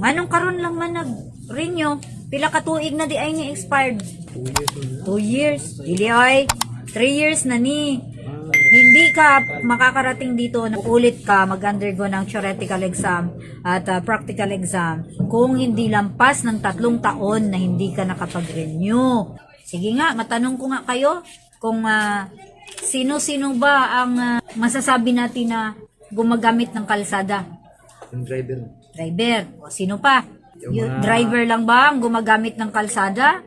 Anong karon lang man nag-renew, pila ka tuig na di ay ni expired. 2 years. Dili ay 3 years na ni. Hindi ka makakarating dito na ulit ka mag-undergo ng theoretical exam at practical exam kung hindi lampas ng 3 taon na hindi ka nakapag-renew. Sige nga, matanong ko nga kayo kung sino-sino ba ang masasabi natin na gumagamit ng kalsada? Yung driver. Driver. O sino pa? Yung driver lang ba ang gumagamit ng kalsada?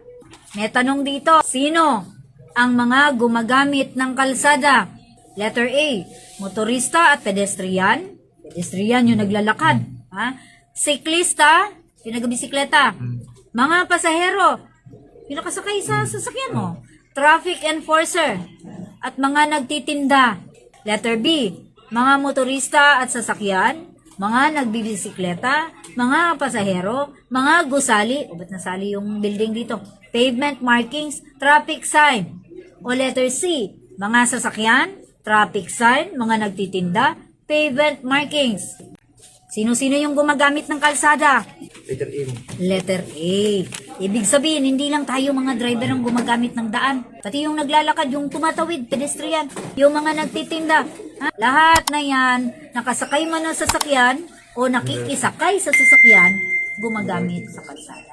May tanong dito, sino ang mga gumagamit ng kalsada? Letter A, motorista at pedestrian. Pedestrian yung naglalakad. Siklista, yung nagbisikleta. Mga pasahero, yung nakasakay sa sasakyan mo. Traffic enforcer at mga nagtitinda. Letter B, mga motorista at sasakyan, mga nagbibisikleta, mga pasahero, mga gusali, o ba't nasali yung building dito? Pavement markings, traffic sign. O letter C, mga sasakyan, traffic sign, mga nagtitinda, pavement markings. Sino-sino yung gumagamit ng kalsada? Letter A. Letter A. Ibig sabihin, hindi lang tayo mga driver ang gumagamit ng daan. Pati yung naglalakad, yung tumatawid, pedestrian, yung mga nagtitinda. Lahat na yan, nakasakay man ng sasakyan o nakikisakay sa sasakyan, gumagamit sa kalsada.